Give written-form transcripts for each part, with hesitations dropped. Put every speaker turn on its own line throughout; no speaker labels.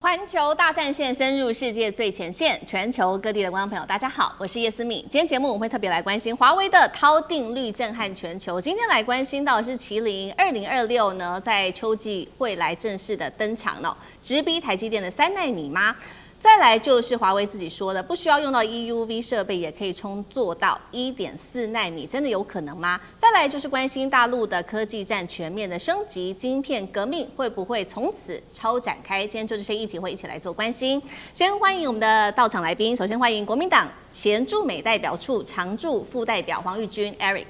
環球大戰線深入世界最前線，全球各地的觀眾朋友，大家好，我是葉思敏。今天節目我們會特別來關心華為的韜定律震撼全球。今天來關心到的是麒麟2026呢，在秋季會來正式的登場了，直逼台積電的3奈米嗎？再來就是華為自己說的，不需要用到 EUV 設備也可以做到1.4奈米，真的有可能嗎？再來就是關心大陸的科技戰全面的升級，晶片革命會不會從此超展開？今天就這些議題會一起來做關心。先歡迎我們的到場來賓，首先歡迎國民黨前駐美代表處常駐副代表黃玉軍 Eric。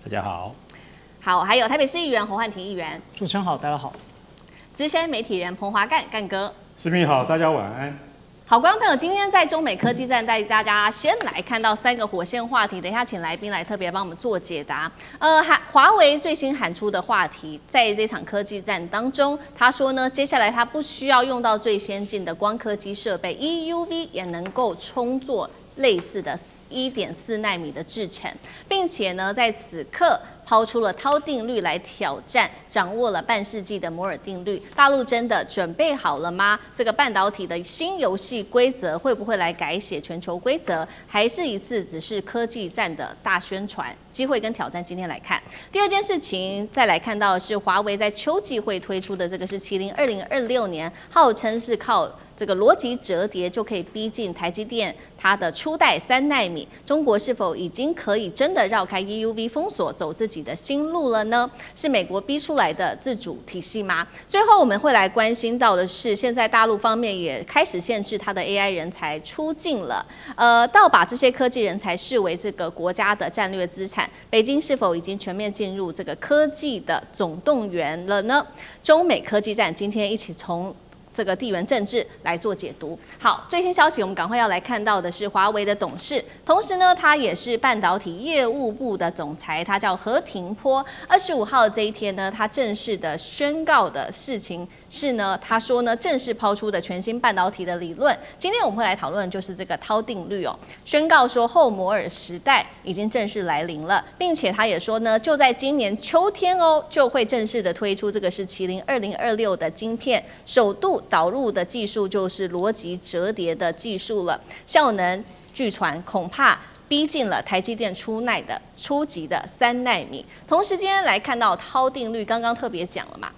大家好。
好，還有台北市議員侯煥庭議員。
主持人好，大家好。
資深媒體人彭華幹幹哥。
視頻好，大家晚安。
好，觀眾朋友，今天在中美科技戰帶大家先來看到3個火線話題，等一下請來賓來特別幫我們做解答。華為最新喊出的話題，在這場科技戰當中，他說呢，接下來他不需要用到最先進的光刻機設備 ，EUV 也能夠充作類似的1.4奈米的製程，並且呢，在此刻拋出了韜定律來挑戰，掌握了半世紀的摩爾定律。大陸真的準備好了嗎？這個半導體的新遊戲規則會不會來改寫全球規則？還是一次只是科技戰的大宣傳？機會跟挑戰，今天來看。第二件事情，再來看到的是華為在秋季會推出的這個是麒麟2026年，號稱是靠這個邏輯折疊就可以逼近台積電它的初代3奈米。中國是否已經可以真的繞開 EUV 封鎖，走自己的新路了呢？是美國逼出來的自主體系嗎？最後我們會來關心到的是，現在大陸方面也開始限制它的 AI 人才出境了。到把這些科技人才視為這個國家的戰略資產，北京是否已經全面進入這個科技的總動員了呢？中美科技戰，今天一起從這個地緣政治來做解讀。好，最新消息我們趕快要來看到的是華為的董事，同時呢，他也是半導體業務部的總裁，他叫何庭波。25號這一天呢，他正式的宣告的事情是呢，他說呢，正式拋出的全新半導體的理論。今天我們會來討論就是這個韜定律哦，宣告說後摩爾時代已經正式來臨了，並且他也說呢，就在今年秋天哦，就會正式的推出這個是麒麟2026的晶片，首度導入的技術就是邏輯折疊的技術了，效能據傳恐怕逼近了台積電初級的3奈米。同時今天來看到韜定律，剛剛特別講了嘛，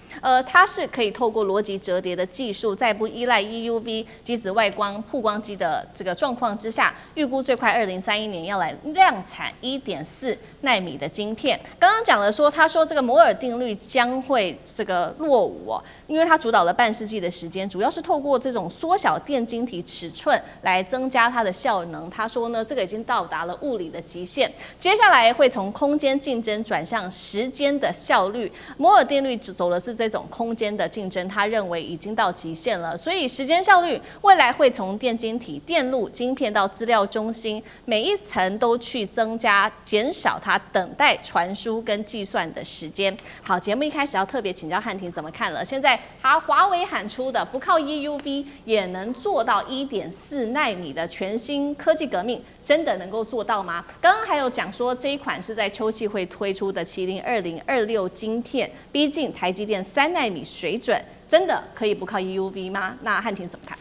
它是可以透過邏輯折疊的技術，在不依賴 EUV 機子外光曝光機的這個狀況之下，預估最快2031年要來量產1.4奈米的晶片。剛剛講了說，他說這個摩爾定律將會這個落伍哦，因為它主導了半世紀的時間，主要是透過這種縮小電晶體尺寸來增加它的效能。他說呢，這個已經到達了物理的極限，接下來會從空間競爭轉向時間的效率。摩爾定律走的是這種空間的競爭，他認為已經到極限了，所以時間效率未來會從電晶體、電路、晶片到資料中心，每一層都去增加、減少它等待傳輸跟計算的時間。好，節目一開始要特別請教瀚庭怎麼看了？現在華為喊出的不靠 EUV 也能做到1.4奈米的全新科技革命，真的能夠做到嗎？剛剛還有講說這一款是在秋季會推出的麒麟2026晶片，逼近台積電3奈米水準，真的可以不靠 EUV 嗎？那瀚庭怎麼看？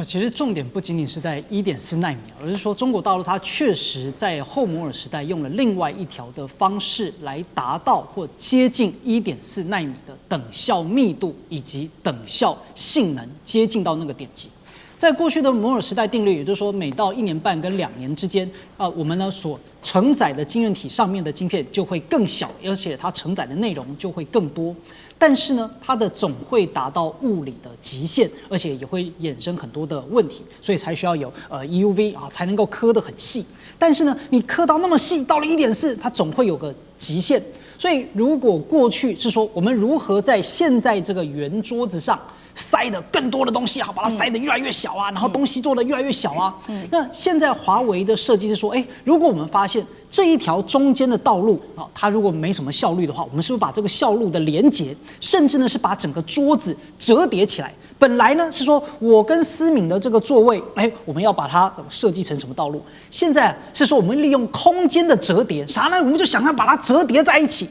其實重點不僅僅是在1.4奈米，而是說中國大陸它確實在後摩爾時代用了另外一條的方式來達到或接近1.4奈米的等效密度以及等效性能，接近到那個點級。在過去的摩爾时代定律，也就是說每到1年半跟2年之間，我們呢所承載的晶圓體上面的晶片就會更小，而且它承載的內容就會更多。但是呢，它的總會達到物理的極限，而且也會衍生很多的問題，所以才需要有EUV 啊，才能夠刻得很細。但是呢，你刻到那麼細，到了1.4，它總會有個極限。所以如果過去是說我們如何在現在這個圓桌子上塞的更多的東西，好，把它塞得越來越小啊，然後東西做得越來越小啊。那現在華為的設計是說，如果我們發現這一條中間的道路啊，它如果沒什麼效率的話，我們是不是把這個效率的連接，甚至呢是把整個桌子折疊起來，本來呢是說我跟思敏的這個座位，我們要把它設計成什麼道路？現在是說我們利用空間的折疊，啥呢？我們就想要把它折疊在一起，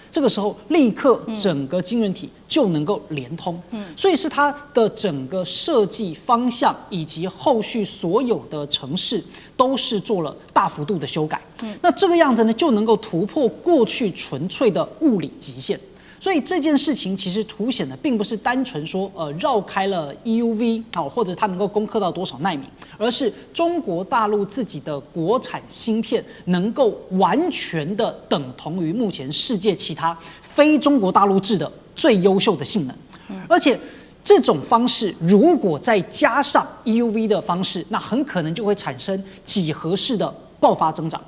這個時候立刻整個晶圓體就能夠連通。所以是它的整個設計方向以及後續所有的程式都是做了大幅度的修改。那這個樣子呢，就能夠突破過去純粹的物理極限。所以這件事情其實凸顯的並不是單純說繞開了 EUV 或者它能夠攻克到多少奈米，而是中國大陸自己的國產芯片能夠完全的等同於目前世界其他非中國大陸制的最優秀的性能，而且這種方式如果再加上 EUV 的方式，那很可能就會產生幾何式的爆發增長。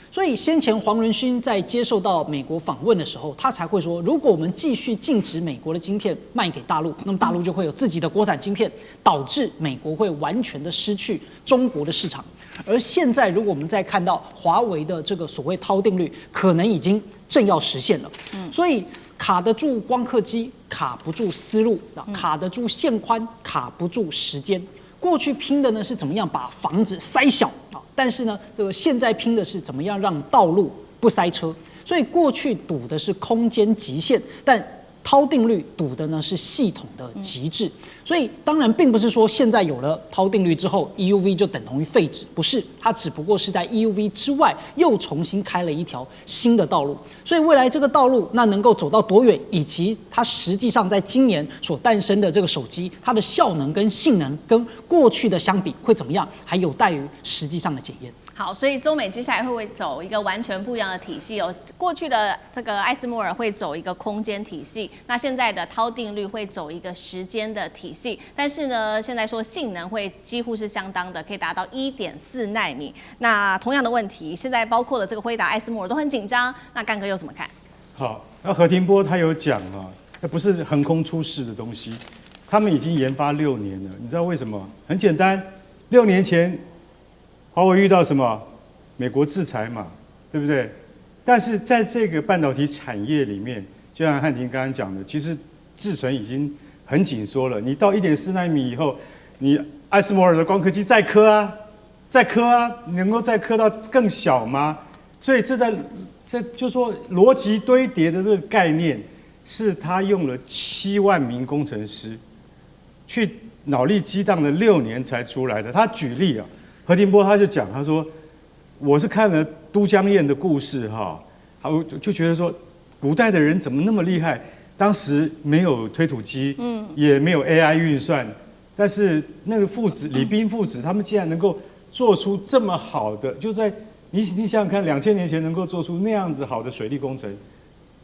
所以先前黄仁勳在接受到美國訪問的時候，他才會說，如果我們繼續禁止美國的晶片賣給大陸，那麼大陸就會有自己的國產晶片，導致美國會完全的失去中國的市場。而現在，如果我們再看到華為的這個所謂掏定律，可能已經正要實現了。所以卡得住光刻機，卡不住思路；卡得住線寬，卡不住時間。過去拼的呢是怎麼樣把房子塞小啊，但是呢，這個現在拼的是怎麼樣讓道路不塞車。所以過去賭的是空間極限，但掏定律賭的呢是系統的極致。所以當然並不是說現在有了掏定律之後 EUV 就等同於廢紙，不是，它只不過是在 EUV 之外又重新開了一條新的道路。所以未來這個道路那能夠走到多遠，以及它實際上在今年所誕生的這個手機，它的效能跟性能跟過去的相比會怎麼樣，還有待於實際上的檢驗。
好，所以中美接下來会不會走一個完全不一樣的體系哦？過去的這個艾斯摩爾會走一個空間體系，那現在的掏定律會走一個時間的體系。但是呢，現在說性能會幾乎是相當的，可以達到1.4奈米。那同樣的問題，現在包括了這個輝達、艾斯摩爾都很緊張。那幹哥又怎麼看？
好，那何庭波他有講啊，那不是橫空出世的東西，他們已經研發6年了。你知道為什麼？很簡單，6年前。華為遇到什麼？美國制裁嘛，對不對？但是在這個半導體產業裡面，就像漢庭剛剛講的，其實製程已經很緊縮了。你到1.4奈米以後，你艾斯摩爾的光刻機再刻啊，你能夠再刻到更小嗎？所以這就說邏輯堆疊的這個概念，是他用了7萬名工程師去腦力激盪了6年才出來的。他舉例啊。何庭波他就講，他說：“我是看了都江堰的故事哈，我就覺得說，古代的人怎麼那麼厲害？當時沒有推土機，也沒有 AI 運算，但是那個父子李冰父子，他們竟然能夠做出這麼好的，就在你想想看，2000年前能夠做出那樣子好的水利工程，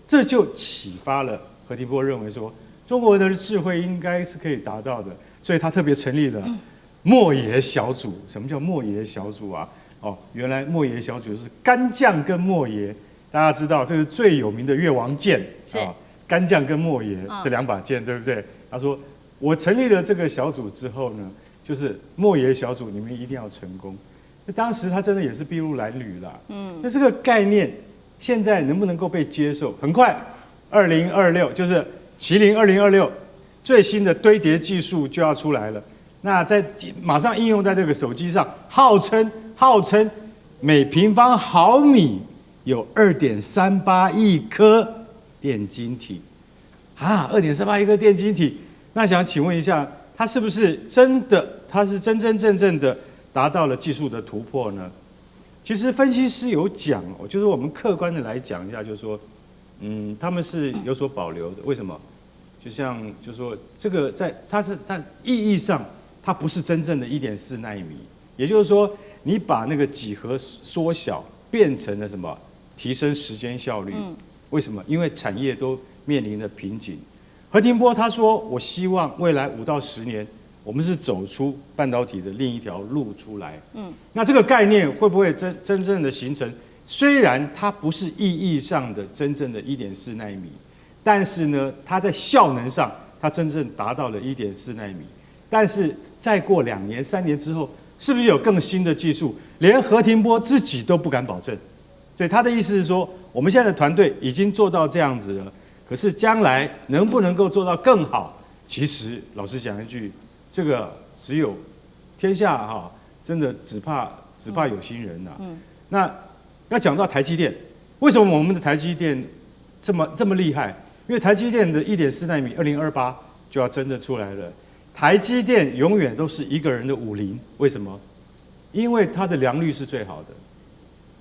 這就啟發了何庭波認為說，中國的智慧應該是可以達到的，所以他特別成立了。”莫爺小組，什麼叫莫爺小組啊？哦，原來莫爺小組是干將跟莫爺，大家知道這是最有名的越王劍啊，干將跟莫爺這2把劍，對不對？他說我成立了這個小組之後呢，就是莫爺小組，你們一定要成功。那當時他真的也是篳路藍縷啦，那這個概念現在能不能夠被接受？很快，2026就是麒麟2026最新的堆疊技術就要出來了。那在馬上應用在這個手機上，號稱每平方毫米有2.38億顆電晶體，啊，2.38億顆電晶體。那想請問一下，它是不是真的？它是真正的達到了技術的突破呢？其實分析師有講哦，就是我們客觀的來講一下，就是說，他們是有所保留的。為什麼？就像就是說，這個在意義上。它不是真正的1.4奈米，也就是說，你把那個幾何縮小，變成了什麼？提升時間效率。為什麼？因為產業都面臨着瓶頸。何庭波他說：“我希望未來5到10年，我們是走出半導體的另一條路出來。”那這個概念會不會真正的形成？雖然它不是意義上的真正的1.4奈米，但是呢，它在效能上，它真正達到了1.4奈米。但是再過2年、3年之後，是不是有更新的技術？連何庭波自己都不敢保證。所以他的意思是說，我們現在的團隊已經做到這樣子了，可是將來能不能夠做到更好，其實老實講一句，這個只有天下哈，真的只怕有心人吶。那要講到台積電，為什麼我們的台積電這麼厲害？因為台積電的1.4奈米2028就要真的出來了。台積電永遠都是一個人的武林，為什麼？因為它的良率是最好的。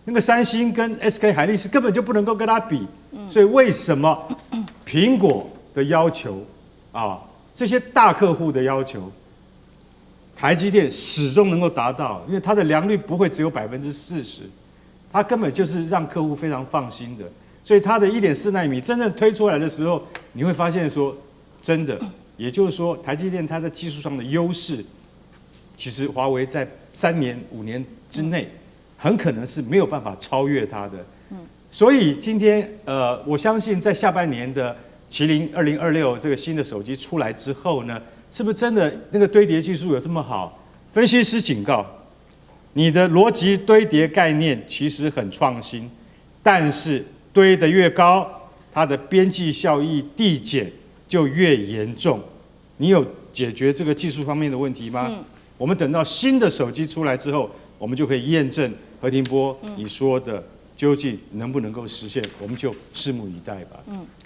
那個三星跟 SK 海力士根本就不能夠跟它比，所以為什麼蘋果的要求啊，這些大客戶的要求，台積電始終能夠達到，因為它的良率不會只有40%，它根本就是讓客戶非常放心的。所以它的1.4奈米真正推出來的時候，你會發現說，真的，也就是說，台積電它在技術上的優勢，其實華為在3年5年之內，很可能是沒有辦法超越它的。所以今天我相信在下半年的麒麟2026這個新的手機出來之後呢，是不是真的那個堆疊技術有這麼好？分析師警告，你的邏輯堆疊概念其實很創新，但是堆得越高，它的邊際效益遞減就越嚴重。你有解決這個技術方面的問題嗎？我們等到新的手機出來之後，我們就可以驗證何庭波你說的究竟能不能夠實現，我們就拭目以待吧。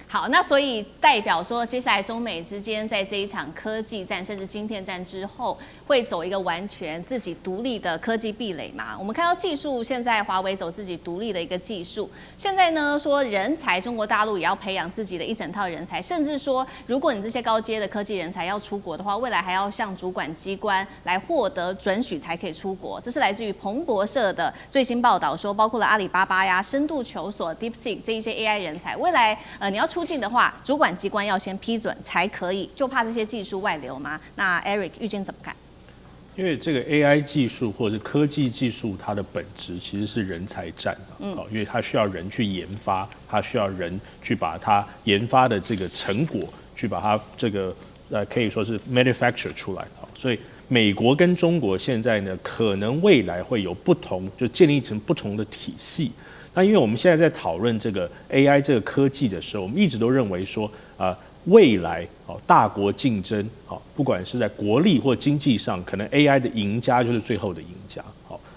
好，那所以代表說，接下來中美之間在這一場科技戰甚至晶片戰之後，會走一個完全自己獨立的科技壁壘嘛？我們看到技術，現在華為走自己獨立的一個技術，現在呢說人才，中國大陸也要培養自己的一整套人才，甚至說，如果你這些高階的科技人才要出國的話，未來還要向主管機關來獲得准許才可以出國。這是來自於彭博社的最新報道說，包括了阿里巴巴呀、深度求索、DeepSeek 這一些 AI 人才，未來你要出境的話，主管機關要先批准才可以，就怕這些技術外流嗎？那 Eric 玉君怎麼看？
因為這個 AI 技術或者是科技技術，它的本質其實是人才戰因為它需要人去研發，它需要人去把它研發的這個成果，去把它這個可以說是 manufacture 出來。所以美國跟中國現在呢，可能未來會有不同，就建立成不同的體系。那因為我們現在在討論這個 AI 這個科技的時候，我們一直都認為說，未來大國競爭，不管是在國力或經濟上，可能 AI 的贏家就是最後的贏家。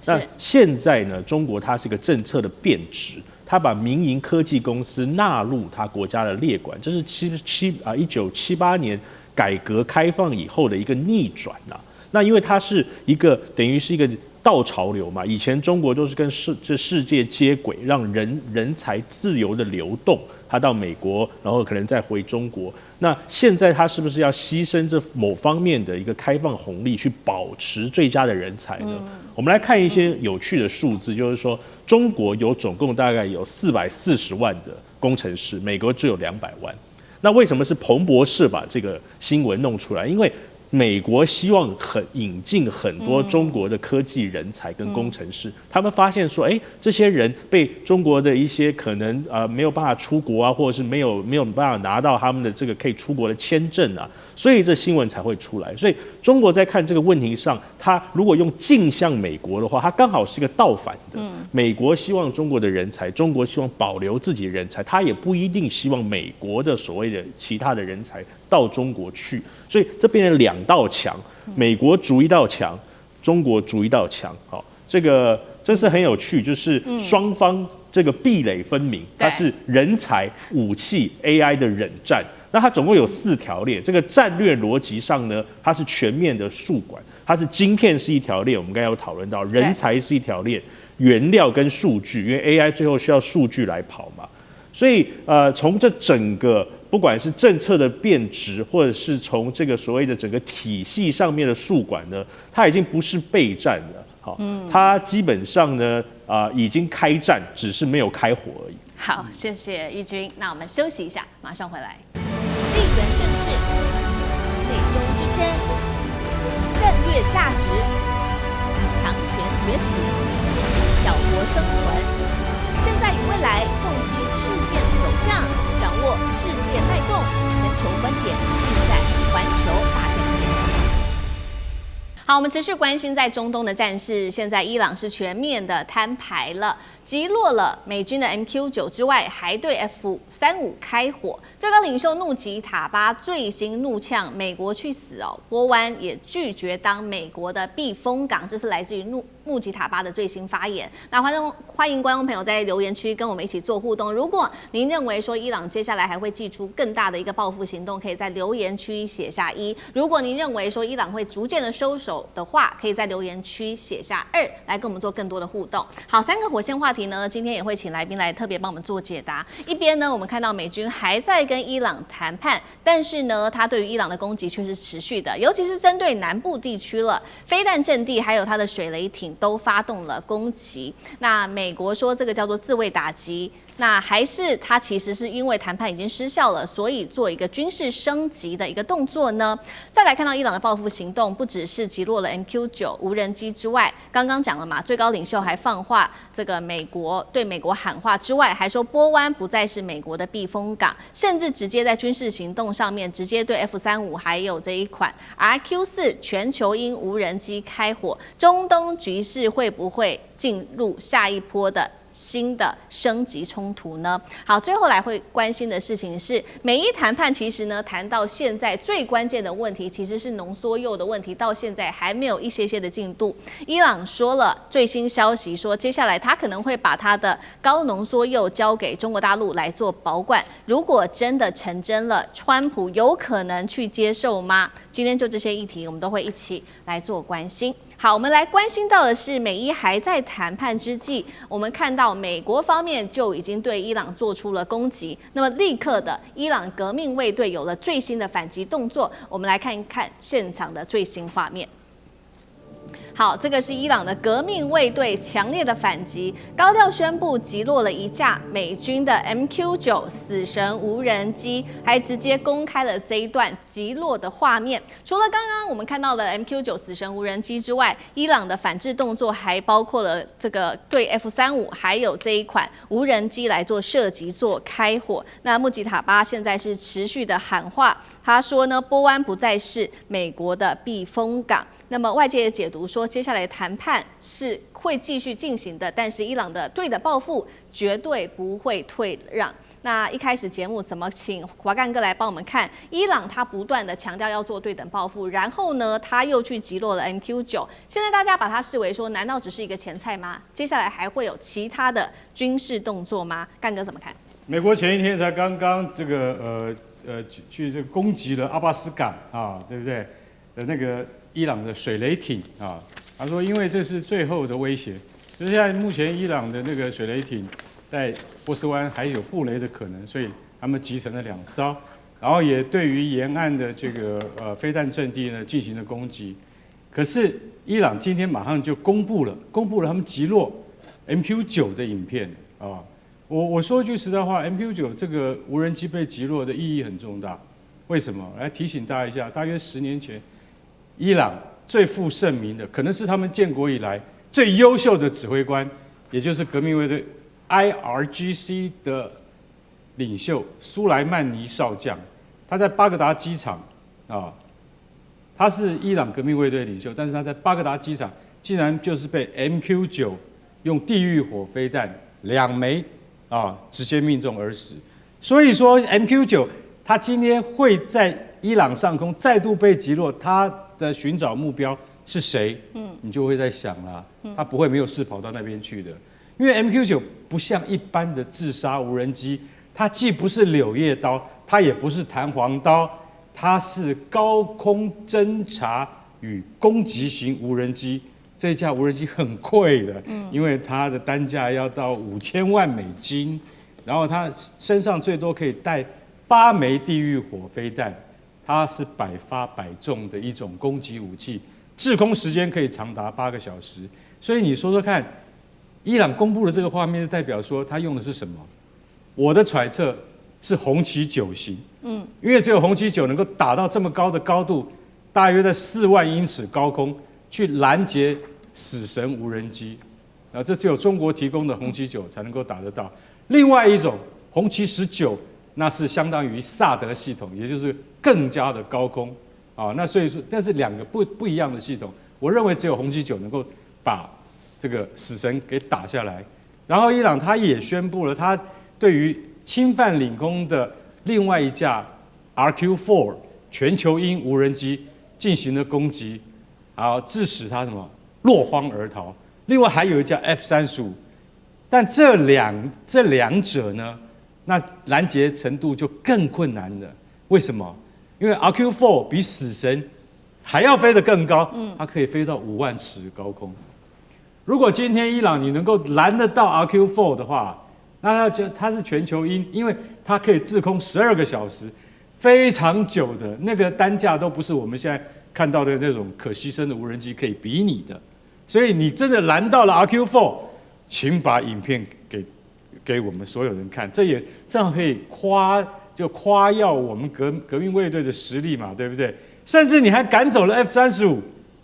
那現在呢，中國它是一個政策的變質，它把民營科技公司納入它國家的列管，這是1978年改革開放以後的一個逆轉吶。那因為它是一個等於是一個倒潮流嘛，以前中國都是跟世界接軌，讓人才自由的流動，他到美國，然後可能再回中國。那現在他是不是要犧牲這某方面的一個開放紅利，去保持最佳的人才呢？我們來看一些有趣的數字，就是說中國有总共大概有440萬的工程師，美國只有200萬。那為什麼是彭博社把這個新聞弄出來？因為美國希望引進很多中國的科技人才跟工程師，他們發現說，這些人被中國的一些可能沒有辦法出國啊，或者是沒有辦法拿到他們的這個可以出國的簽證啊，所以這新聞才會出來。所以中國在看這個問題上，他如果用鏡像美國的話，他剛好是一個倒反的。美國希望中國的人才，中國希望保留自己的人才，他也不一定希望美國的所謂的其他的人才到中國去，所以這變成2道牆，美國筑一道牆，中國筑一道牆。好，這是很有趣，就是雙方這個壁壘分明，它是人才、武器、AI 的冷戰。那它總共有4條鏈，這個戰略邏輯上呢，它是全面的數管，它是晶片是一條鏈，我們剛才有討論到，人才是一條鏈，原料跟數據，因為 AI 最後需要數據來跑嘛，所以從這整個不管是政策的變質，或者是從這個所謂的整個體系上面的數管呢，它已經不是備戰了，好，它基本上呢已經開戰，只是沒有開火而已。
好，謝謝玉君，那我們休息一下，馬上回来。地緣政治、美中之爭、戰略價值、強權崛起、小國生存，現在與未來洞悉事件走向，掌握世界脈動，全球觀點盡在環球大戰線。好，我們持續關心在中東的戰事。現在伊朗是全面的攤牌了。擊落了美軍的 MQ9之外，還對 F-35開火。最高領袖穆吉塔巴最新怒嗆美國去死哦，波灣也拒絕當美國的避風港，這是來自於穆吉塔巴的最新發言。那歡迎觀眾朋友在留言區跟我們一起做互動。如果您認為說伊朗接下來還會祭出更大的一個報復行動，可以在留言區寫下1；如果您認為說伊朗會逐漸的收手的話，可以在留言區寫下2，來跟我們做更多的互動。好，3個火線話題呢，今天也會請來賓來特別幫我們做解答。一邊呢，我們看到美軍還在跟伊朗談判，但是呢，他對於伊朗的攻擊卻是持續的，尤其是針對南部地區了，飛彈陣地還有他的水雷艇都發動了攻擊。那美國說這個叫做自衛打擊，那還是他其實是因為談判已經失效了，所以做一個軍事升級的一個動作呢？再來看到伊朗的報復行動，不只是擊落了 MQ9 無人機之外，剛剛講了嘛，最高領袖還放話，這個對美國喊話之外，還說波灣不再是美國的避風港，甚至直接在軍事行動上面直接對 F-35還有這一款 RQ-4全球鷹無人機開火，中東局勢會不會進入下一波的新的升級衝突呢？好，最後來會關心的事情是，美伊談判其實呢談到現在最關鍵的問題其實是濃縮鈾的問題，到現在還沒有一些的進度。伊朗說了最新消息說，接下來他可能會把他的高濃縮鈾交給中國大陸來做保管。如果真的成真了，川普有可能去接受嗎？今天就這些議題，我們都會一起來做關心。好，我們來關心到的是，美伊還在談判之際，我們看到美國方面就已經對伊朗做出了攻擊。那麼立刻的，伊朗革命衛隊有了最新的反擊動作。我們來看一看現場的最新畫面。好，這個是伊朗的革命衛隊強烈的反擊，高調宣布擊落了一架美軍的 MQ9 死神無人機，還直接公開了這一段擊落的畫面。除了剛剛我們看到的 MQ9 死神無人機之外，伊朗的反制動作還包括了這個對 F-35還有這一款無人機來做射擊、做開火。那穆吉塔巴現在是持續的喊話，他說呢，波灣不再是美國的避風港。那麼外界也解讀說，接下來談判是會繼續進行的，但是伊朗的對的報復絕對不會退讓。那一開始節目怎麼請華幹哥來幫我們看？伊朗他不斷的強調要做對等報復，然後呢他又去擊落了 MQ9。現在大家把它視為說，難道只是一個前菜嗎？接下來還會有其他的軍事動作嗎？幹哥怎麼看？
美國前一天才剛剛這個去這個攻擊了阿巴斯港啊，對不對？那個伊朗的水雷艇啊，他說因為這是最後的威脅，就是現在目前伊朗的那個水雷艇在波斯灣還有布雷的可能，所以他們集成了2艘，然後也對於沿岸的這個飛彈陣地呢進行了攻擊。可是伊朗今天馬上就公布了他們擊落 MQ9 的影片啊。我說句實在話 ，MQ9 這個無人機被擊落的意義很重大。為什麼？來提醒大家一下，大約10年前，伊朗最負盛名的，可能是他們建國以來最優秀的指揮官，也就是革命衛隊 IRGC 的領袖蘇萊曼尼少將。他在巴格達機場啊，他是伊朗革命衛隊領袖，但是他在巴格達機場竟然就是被 MQ9 用地獄火飛彈2枚直接命中而死。所以說 MQ9 他今天會在伊朗上空再度被擊落，他的尋找目標是誰？你就會在想啦，他不會沒有事跑到那邊去的，因為 MQ9 不像一般的自殺無人機，它既不是柳葉刀，它也不是彈簧刀，它是高空偵察與攻擊型無人機。這架無人機很貴的，因為它的單價要到5000萬美金，然後它身上最多可以帶8枚地獄火飛彈。它是百發百中的一種攻擊武器，滯空時間可以長達8個小時。所以你說說看，伊朗公布的這個畫面，代表說它用的是什麼？我的揣測是紅旗9型，因為只有紅旗9能夠打到這麼高的高度，大約在4萬英尺高空去攔截死神無人機，然後這只有中國提供的紅旗9才能夠打得到。另外一種紅旗19，那是相當於薩德系統，也就是更加的高空啊。那所以說，但是2個不一樣的系統，我認為只有紅旗9能夠把這個死神給打下來。然後伊朗他也宣布了，他對於侵犯領空的另外一架 RQ-4 全球鷹無人機進行了攻擊，然後致使他什麼落荒而逃。另外還有一架 F-35，但這兩者呢，那攔截程度就更困難了。為什麼？因為 RQ-4 比死神還要飛得更高，它可以飛到5萬尺高空。如果今天伊朗你能夠攔得到 RQ-4 的話，那它是全球鷹，因為它可以滯空12個小時，非常久的那個單價都不是我們現在看到的那種可犧牲的無人機可以比擬的。所以你真的攔到了 RQ-4，請把影片給我們所有人看，這樣可以誇耀我們革命衛隊的實力嘛，對不對？甚至你還趕走了 F-35，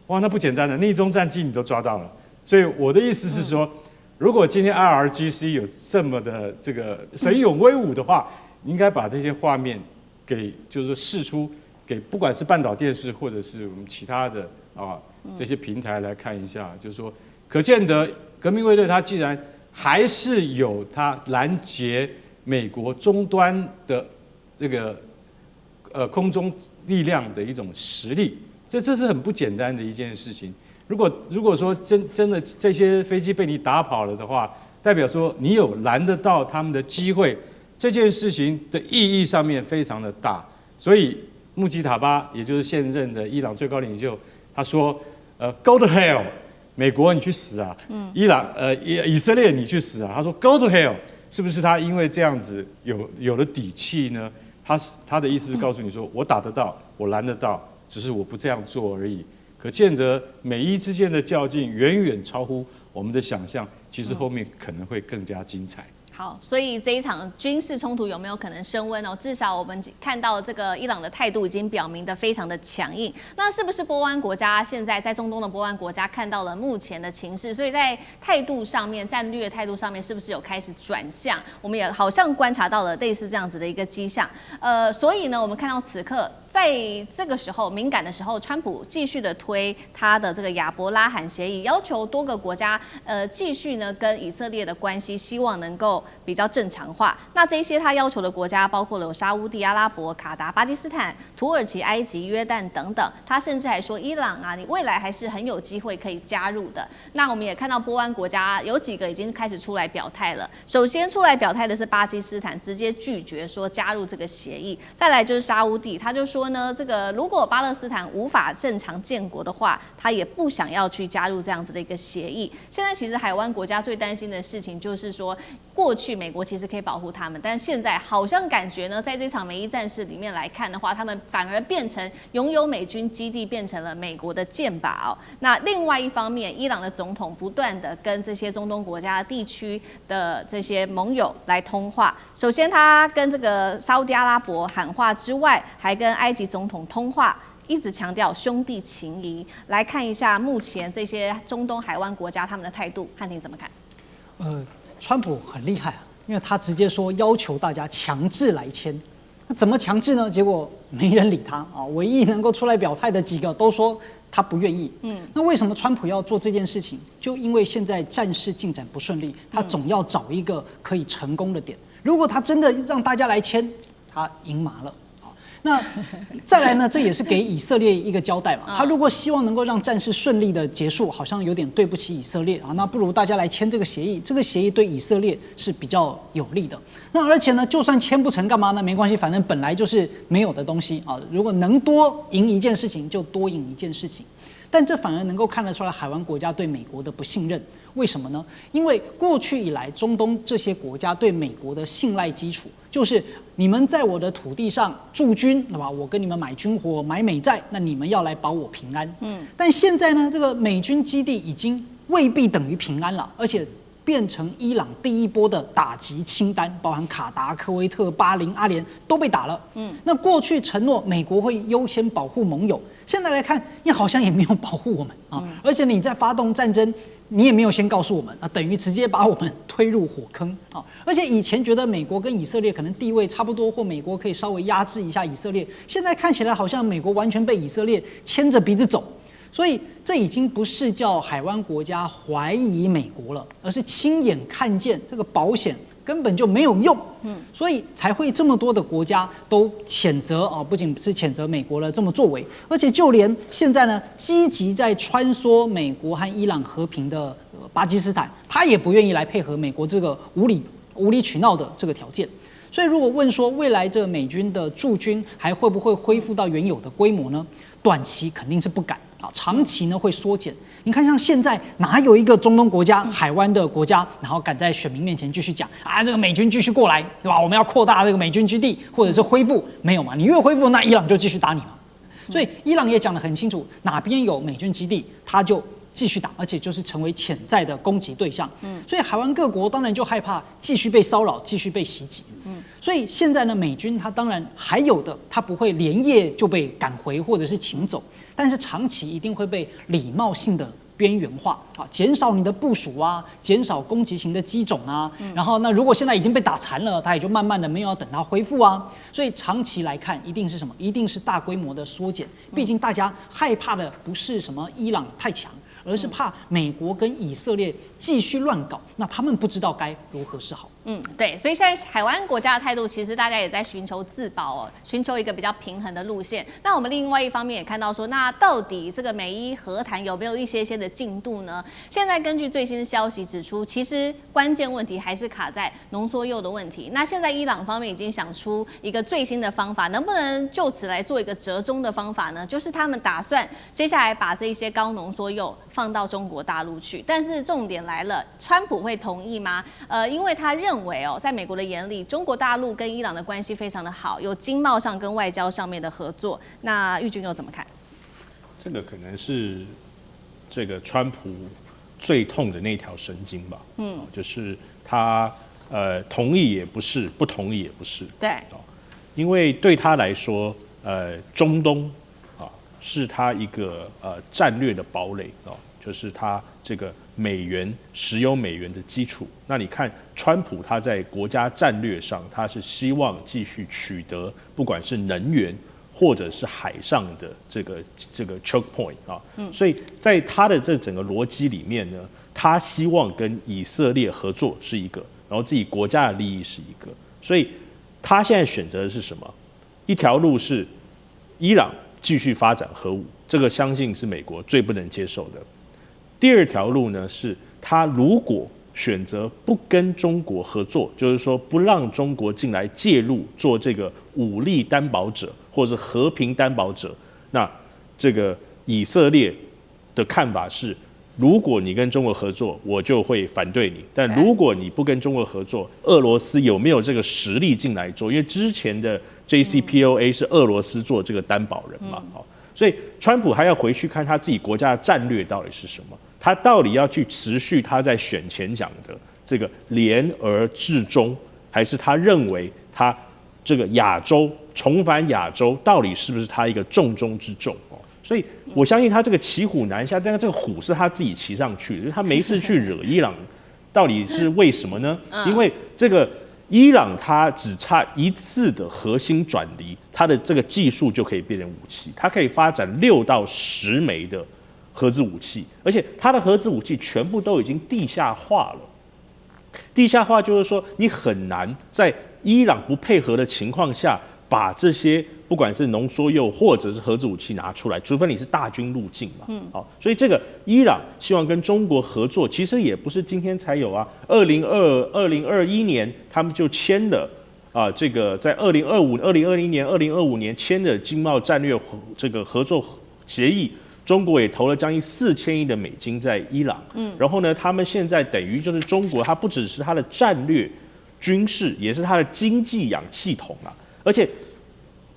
哇，那不簡單了，匿蹤戰機你都抓到了。所以我的意思是說，如果今天 IRGC 有這麼的這個神勇威武的話，應該把這些畫面就是說釋出給不管是半島電視或者是我們其他的這些平台來看一下，就是說，可見得革命衛隊它既然還是有它攔截美國終端的這個空中力量的一種實力，这是很不簡單的一件事情。如果說真的這些飛機被你打跑了的話，代表說你有攔得到他們的機會，這件事情的意義上面非常的大。所以穆吉塔巴也就是現任的伊朗最高領袖，他說，Go to hell， 美國你去死啊！以色列你去死啊！他說 Go to hell， 是不是他因為這樣子有了底氣呢？他的意思是告訴你說，我打得到，我攔得到，只是我不這樣做而已。可見得美伊之間的較勁遠遠超乎我們的想象，其實後面可能會更加精彩。
好，所以這一場軍事衝突有沒有可能升溫哦？至少我們看到這個伊朗的態度已經表明得非常的強硬。那是不是波灣國家現在在中東的波灣國家看到了目前的情勢，所以在態度上面、戰略態度上面是不是有開始轉向？我們也好像觀察到了類似這樣子的一個跡象。所以呢，我們看到此刻在這個時候敏感的時候，川普繼續的推他的這個亞伯拉罕協議，要求多個國家繼續呢跟以色列的關係，希望能夠比較正常化。那這些他要求的國家包括了有沙烏地阿拉伯、卡達、巴基斯坦、土耳其、埃及、約旦等等。他甚至還說，伊朗啊，你未來還是很有機會可以加入的。那我們也看到波灣國家有幾個已經開始出來表態了。首先出來表態的是巴基斯坦，直接拒絕說加入這個協議。再來就是沙烏地，他就說呢，這個如果巴勒斯坦無法正常建國的話，他也不想要去加入這樣子的一個協議。現在其實海灣國家最擔心的事情就是說，過去美國其實可以保護他們，但現在好像感覺呢，在這場美伊戰事裡面來看的話，他們反而變成擁有美軍基地，變成了美國的箭靶哦。那另外一方面，伊朗的總統不斷的跟這些中東國家地區的這些盟友來通話。首先，他跟這個沙烏地阿拉伯喊話之外，還跟埃及總統通話，一直強調兄弟情誼。來看一下目前這些中東海灣國家他們的態度，漢庭怎麼看？
川普很厲害啊，因為他直接說要求大家強制來簽。那怎麼強制呢？結果沒人理他啊，唯一能夠出來表態的幾個都說他不願意。那為什麼川普要做這件事情？就因為現在戰事進展不順利，他總要找一個可以成功的點。如果他真的讓大家來簽，他贏麻了。那再來呢？這也是給以色列一個交代嘛。他如果希望能夠讓戰事順利的結束，好像有點對不起以色列啊。那不如大家來簽這個協議，這個協議對以色列是比較有利的。那而且呢，就算簽不成，幹嘛呢？沒關係，反正本來就是沒有的東西啊。如果能多贏一件事情，就多贏一件事情。但這反而能夠看得出來海灣國家對美國的不信任。為什麼呢？因為過去以來，中東這些國家對美國的信賴基礎就是你們在我的土地上駐軍，對吧？我跟你們買軍火、買美債，那你們要來保我平安。但現在呢，這個美軍基地已經未必等於平安了，而且變成伊朗第一波的打擊清單，包含卡達、科威特、巴林、阿聯都被打了。那過去承諾美國會優先保護盟友，現在來看，你好像也沒有保護我們啊！而且你在發動戰爭，你也沒有先告訴我們啊，等於直接把我們推入火坑啊！而且以前覺得美國跟以色列可能地位差不多，或美國可以稍微壓制一下以色列，現在看起來好像美國完全被以色列牽着鼻子走。所以這已經不是叫海灣國家懷疑美國了，而是親眼看見這個保險根本就沒有用，所以才會這麼多的國家都譴責啊，不僅是譴責美國的這麼作為，而且就連現在呢積極在穿梭美國和伊朗和平的巴基斯坦，他也不願意來配合美國這個無理取鬧的這個條件。所以如果問說未來這美軍的駐軍還會不會恢復到原有的規模呢？短期肯定是不敢啊，長期呢會縮減。你看，像現在哪有一個中東國家、海灣的國家，然後敢在選民面前繼續講啊，這個美軍繼續過來，對吧？我們要擴大這個美軍基地，或者是恢復，沒有嘛？你越恢復，那伊朗就繼續打你嘛。所以伊朗也講得很清楚，哪邊有美軍基地，他就繼續打，而且就是成為潛在的攻擊對象。所以海灣各國當然就害怕繼續被騷擾，繼續被襲擊。所以現在呢，美軍他當然還有的，他不會連夜就被趕回或者是請走，但是長期一定會被禮貌性的邊緣化啊，減少你的部署啊，減少攻擊型的機種啊，然後那如果現在已經被打殘了，它也就慢慢的沒有要等它恢復啊，所以長期來看，一定是什麼？一定是大規模的縮減。畢竟大家害怕的不是什麼伊朗太強，而是怕美國跟以色列繼續亂搞，那他們不知道該如何是好。
對，所以現在海灣國家的態度，其實大家也在尋求自保哦，尋求一個比較平衡的路線。那我們另外一方面也看到說，那到底這個美伊和談有沒有一些的進度呢？現在根據最新的消息指出，其實關鍵問題還是卡在濃縮鈾的問題。那現在伊朗方面已經想出一個最新的方法，能不能就此來做一個折中的方法呢？就是他們打算接下來把這些高濃縮鈾放到中國大陸去，但是重點來了，川普會同意嗎？因為他認為哦，在美國的眼裡，中國大陸跟伊朗的關係非常的好，有經貿上跟外交上面的合作。那玉君又怎麼看？
這個可能是這個川普最痛的那條神經吧。就是他同意也不是，不同意也不是。
對，
因為对他來說，中東是他一個戰略的堡壘就是他這個石油美元的基礎。那你看，川普他在國家戰略上，他是希望繼續取得不管是能源或者是海上的這個 choke point 所以在他的這整個邏輯裡面呢，他希望跟以色列合作是一個，然後自己國家的利益是一個。所以他現在選擇的是什麼？一條路是伊朗繼續發展核武，這個相信是美國最不能接受的。第二條路呢，是他如果選擇不跟中國合作，就是說不讓中國進來介入做這個武力擔保者或者和平擔保者，那這個以色列的看法是，如果你跟中國合作，我就會反對你；但如果你不跟中國合作，俄羅斯有沒有這個實力進來做？因為之前的 JCPOA 是俄羅斯做這個擔保人嘛，所以川普還要回去看他自己國家的戰略到底是什麼。他到底要去持續他在選前講的這個聯而治中，還是他認為他這個亞洲重返亞洲到底是不是他一個重中之重？所以我相信他這個騎虎難下，但是這個虎是他自己騎上去的，他沒事去惹伊朗，到底是為什麼呢？因為這個伊朗他只差一次的核心轉離，他的這個技術就可以變成武器，它可以發展6到10枚的核子武器，而且它的核子武器全部都已經地下化了。地下化就是說，你很難在伊朗不配合的情況下，把這些不管是濃縮鈾或者是核子武器拿出來，除非你是大軍入境嘛。所以這個伊朗希望跟中國合作，其實也不是今天才有啊。2021年他們就簽了這個在2020年、2025年簽的經貿戰略這個合作協議。中國也投了將近4000億的美金在伊朗，然後呢，他們現在等於就是中國，它不只是它的戰略、軍事，也是它的經濟氧氣筒啊。而且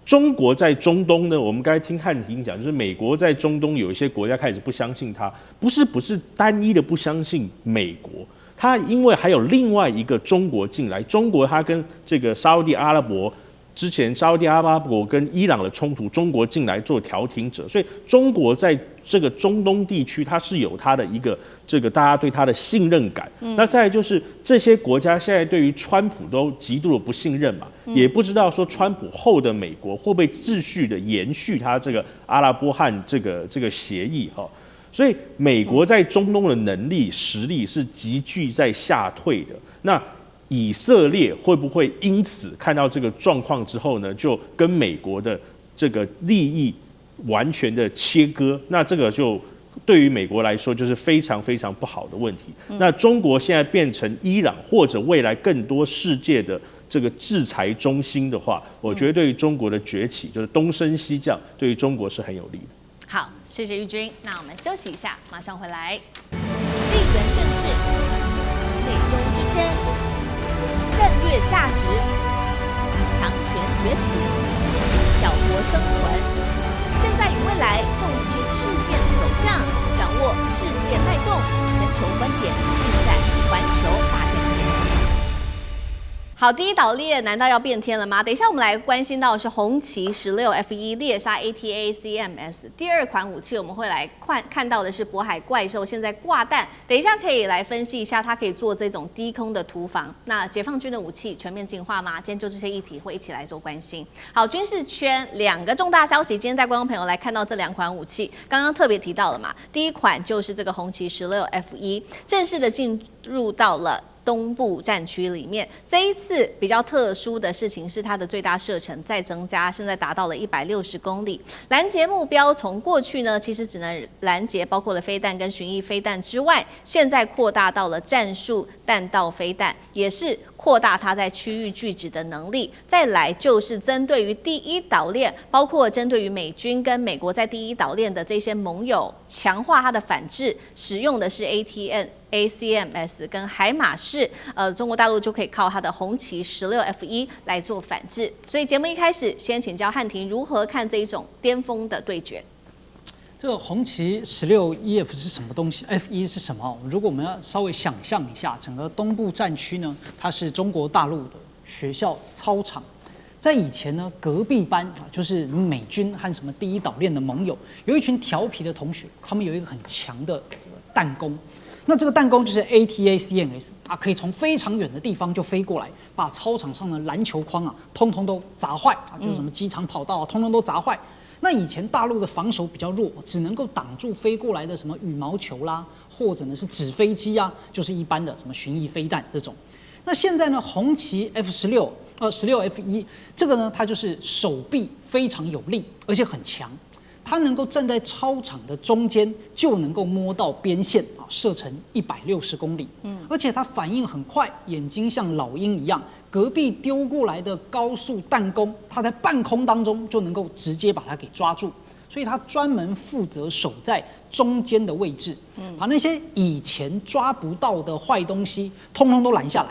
中國在中東呢，我們剛才聽漢庭講，就是美國在中東有一些國家開始不相信它，不是單一的不相信美國，它因為還有另外一個中國進來，中國它跟這個沙烏地阿拉伯之前沙烏地阿拉伯跟伊朗的衝突，中國進來做調停者，所以中國在這個中東地區，它是有它的一個這個大家對它的信任感。那再來就是這些國家現在對於川普都極度的不信任嘛，也不知道說川普後的美國會不會繼續的延續它這個阿拉伯漢這個協議哈。所以美國在中東的能力實力是急劇在下退的。那以色列會不會因此看到這個狀況之後呢，就跟美國的這個利益完全的切割？那這個就對於美國來說就是非常非常不好的問題。那中國現在變成伊朗或者未來更多世界的這個制裁中心的話，我覺得對於中國的崛起就是東升西降，對於中國是很有利的。
好，謝謝玉軍。那我們休息一下，馬上回来。地緣政治、美中之爭、戰略價值、強權崛起、小國生存，現在與未來洞悉事件走向，掌握世界脈動，全球觀點盡在環球大戰線。好，第一島鏈難道要變天了嗎？等一下我們來關心到的是紅旗16F1獵殺 ATACMS。第二款武器我們會來看到的是渤海怪獸現在掛彈，等一下可以來分析一下它可以做這種低空的突防。那解放軍的武器全面進化嗎？今天就這些議題會一起來做關心。好，軍事圈兩個重大消息，今天帶觀眾朋友來看到這兩款武器，剛剛特別提到了嘛，第一款就是這個紅旗16F1正式的進入到了東部戰區裡面，這一次比較特殊的事情是它的最大射程再增加，現在達到了160公里。攔截目標從過去呢，其實只能攔截包括了飛彈跟巡弋飛彈之外，現在擴大到了戰術彈道飛彈，也是擴大它在區域拒止的能力。再來就是針對於第一島鏈，包括針對於美軍跟美國在第一島鏈的這些盟友，強化它的反制，使用的是 ACMS 跟海馬式，中國大陸就可以靠它的紅旗16F1來做反制。所以節目一開始，先請教漢庭如何看這一種巔峰的對決。
這個紅旗16EF 是什麼東西 ？F1是什麼？如果我們要稍微想象一下，整個東部戰區呢，它是中國大陸的學校操場。在以前呢，隔壁班啊，就是美軍和什麼第一島鏈的盟友，有一群調皮的同學，他們有一個很強的這個彈弓。那這個彈弓就是 ATACMS 啊，可以從非常遠的地方就飛過來，把操場上的籃球框啊，通通都砸壞啊，就是什麼機場跑道啊，通通都砸壞。那以前大陸的防守比較弱，只能夠擋住飛過來的什麼羽毛球啦，或者呢是紙飛機啊，就是一般的什麼巡弋飛彈這種。那現在呢，紅旗 16F1這個呢，它就是手臂非常有力，而且很強。它能夠站在操場的中間，就能夠摸到邊線啊，射程160公里。而且它反應很快，眼睛像老鷹一樣，隔壁丟過來的高速彈弓，它在半空當中就能夠直接把它給抓住。所以它專門負責守在中間的位置，把那些以前抓不到的壞東西，通通都攔下來。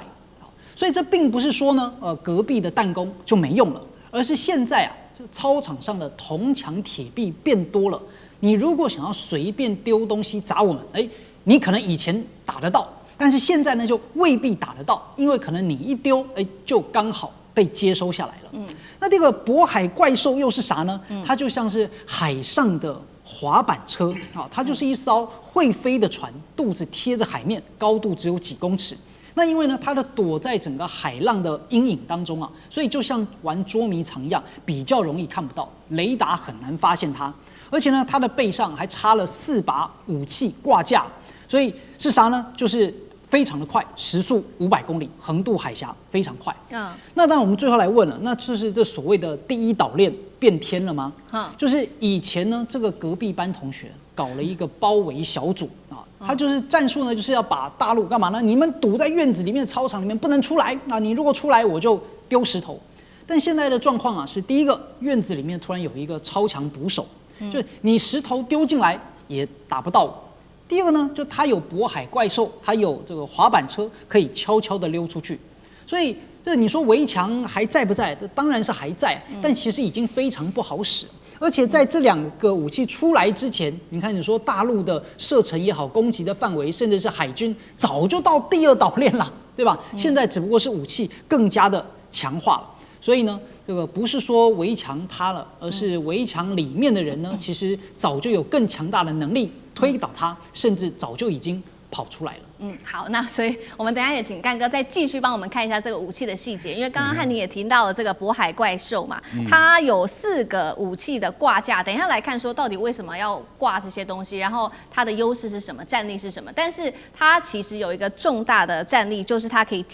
所以這並不是說呢，隔壁的彈弓就沒用了，而是現在啊，這個操場上的銅牆鐵壁變多了。你如果想要隨便丟東西砸我們，你可能以前打得到，但是現在呢就未必打得到，因為可能你一丟，就剛好被接收下来了。那這個渤海怪獸又是啥呢？它就像是海上的滑板車啊，它就是一艘會飛的船，肚子貼着海面，高度只有幾公尺。那因為呢，它的躲在整個海浪的陰影當中啊，所以就像玩捉迷藏一樣，比較容易看不到，雷達很難發現它。而且呢，它的背上還插了4把武器掛架，所以是啥呢？就是非常的快，時速500公里，橫渡海峽非常快。那當然我們最後來問了，那就是這所謂的第一島鏈變天了嗎？就是以前呢，這個隔壁班同學搞了一個包圍小組啊。他就是戰術呢，就是要把大陸幹嘛呢？你們堵在院子裡面的操場裡面不能出來，那你如果出來我就丟石頭。但現在的狀況啊，是第一個院子裡面突然有一個超強捕手，就你石頭丟進來也打不到我。第二個呢，就他有渤海怪獸，他有這個滑板車，可以悄悄的溜出去。所以這你說圍牆還在不在？當然是還在，但其實已經非常不好使。而且在這2個武器出來之前，你看你說大陸的射程也好，攻擊的範圍，甚至是海軍早就到第二島鏈了，對吧？現在只不過是武器更加的強化了。所以呢，這個不是說圍牆塌了，而是圍牆裡面的人呢，其實早就有更強大的能力推倒它，甚至早就已經跑出来了。
好，那所以我們等一下也請幹哥再繼續幫我們看一下這個武器的細節，因為剛剛漢庭也提到了這個渤海怪獸嘛，它有4個武器的掛架，等一下來看說到底為什麼要掛這些東西，然後它的優勢是什麼，戰力是什麼？但是它其實有一個重大的戰力，就是它可以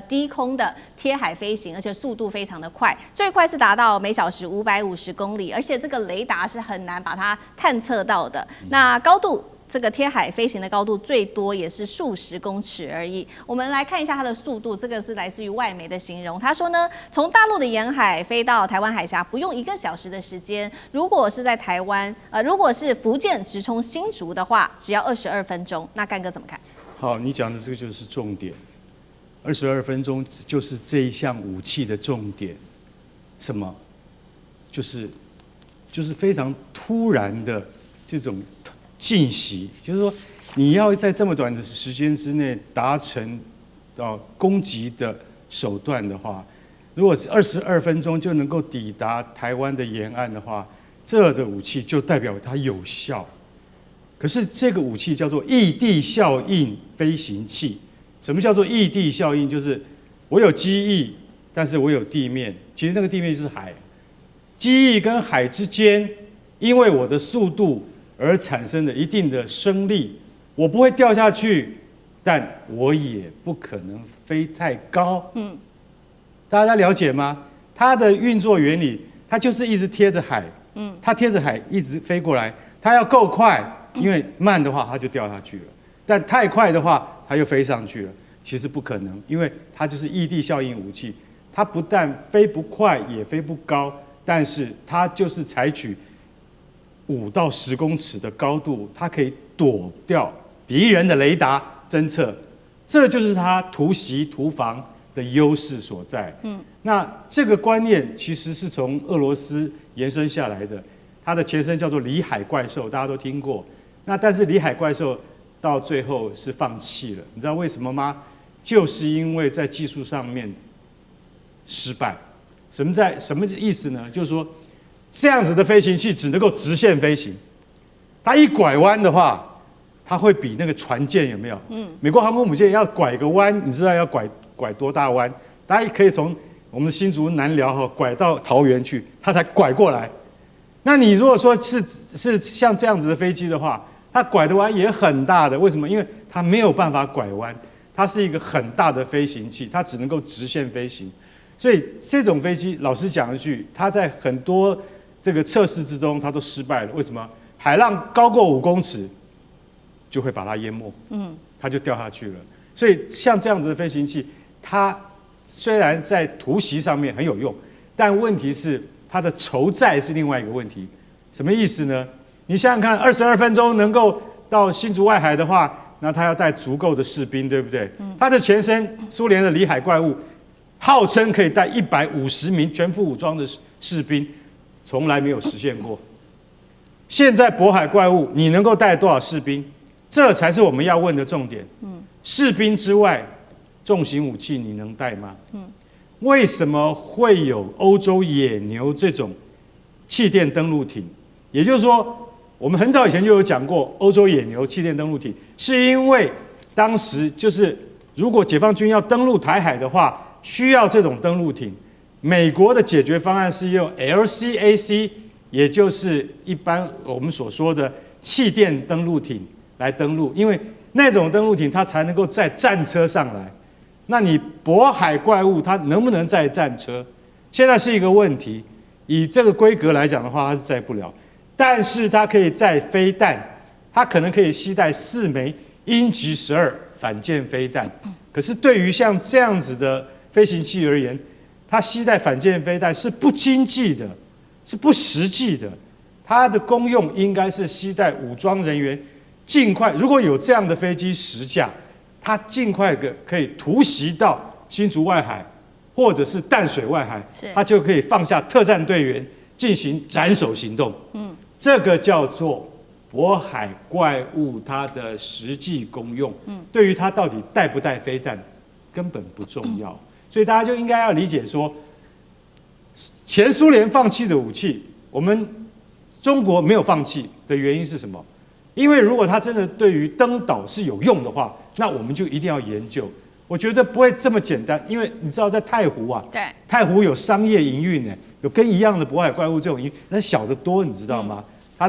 低空的貼海飛行，而且速度非常的快，最快是達到每小时550公里，而且這個雷達是很難把它探測到的。那高度，這個貼海飛行的高度最多也是數十公尺而已。我們來看一下它的速度，这個是來自於外媒的形容。他說呢，從大陸的沿海飛到台灣海峽不用1個小時的時間。如果是在台灣，如果是福建直衝新竹的話，只要22分鐘。那幹哥怎麼看？
好，你講的這個就是重點，22分鐘就是這一項武器的重點。什麼？就是非常突然的這種進襲，就是說你要在這麼短的時間之內達成攻擊的手段的話，如果是22分鐘就能夠抵達台灣的沿岸的話，這個武器就代表它有效。可是這個武器叫做異地效應飛行器。什麼叫做異地效應？就是我有機翼，但是我有地面，其實那個地面就是海。機翼跟海之間，因為我的速度而產生的一定的升力，我不會掉下去，但我也不可能飛太高。大家了解嗎？它的運作原理，它就是一直貼着海。它貼着海一直飛過來，它要夠快，因為慢的話它就掉下去了，但太快的話它又飛上去了。其實不可能，因為它就是異地效應武器，它不但飛不快，也飛不高，但是它就是採取5到10公尺的高度，它可以躲掉敵人的雷達偵測，這就是它突襲突防的優勢所在。那這個觀念其實是從俄羅斯延伸下來的，它的前身叫做里海怪獸，大家都聽過。那但是里海怪獸到最後是放棄了，你知道為什麼嗎？就是因為在技術上面失敗。什麼意思呢？就是說，這樣子的飛行器只能夠直線飛行，它一拐彎的話，它會比那個船艦有沒有？美國航空母艦要拐個彎，你知道要拐多大彎？大家可以從我們的新竹南寮拐到桃園去，它才拐過來。那你如果說是像這樣子的飛機的話，它拐的彎也很大的，為什麼？因為它沒有辦法拐彎，它是一個很大的飛行器，它只能夠直線飛行。所以這種飛機，老實講一句，它在很多這個測試之中，它都失敗了。為什麼？海浪高過5公尺，就會把它淹沒，它就掉下去了。所以像這樣子的飛行器，它雖然在突襲上面很有用，但問題是它的籌載是另外一個問題。什麼意思呢？你想想看，22分鐘能夠到新竹外海的話，那它要帶足夠的士兵，對不對？它的前身蘇聯的里海怪物，號稱可以帶150名全副武裝的士兵，從來沒有實現過。現在渤海怪物，你能夠帶多少士兵？這才是我們要問的重點。士兵之外，重型武器你能帶嗎？為什麼會有歐洲野牛這種氣墊登陸艇？也就是說，我們很早以前就有講過，歐洲野牛氣墊登陸艇，是因為當時就是如果解放軍要登陸台海的話，需要這種登陸艇。美國的解決方案是用 LCAC， 也就是一般我們所說的氣墊登陸艇來登陸，因為那種登陸艇它才能夠載戰車上來。那你渤海怪物它能不能載戰車？現在是一個問題。以這個規格來講的話，它是載不了，但是它可以載飛彈，它可能可以攜帶4枚鷹擊12反艦飛彈。可是對於像這樣子的飛行器而言，它攜帶反艦飛彈是不經濟的，是不實際的。它的功用應該是攜帶武裝人員，儘快如果有這樣的飛機10架，它儘快可以突襲到新竹外海，或者是淡水外海，它就可以放下特戰隊員進行斬首行動。這個叫做渤海怪物它的實際功用。對於它到底帶不帶飛彈根本不重要。所以大家就應該要理解說，前蘇聯放棄的武器，我們中國沒有放棄的原因是什麼？因為如果它真的對於登島是有用的話，那我們就一定要研究。我覺得不會這麼簡單，因為你知道在太湖啊，
對，
太湖有商業營運呢，有跟一樣的渤海怪物這種營運，但小得多，你知道嗎？它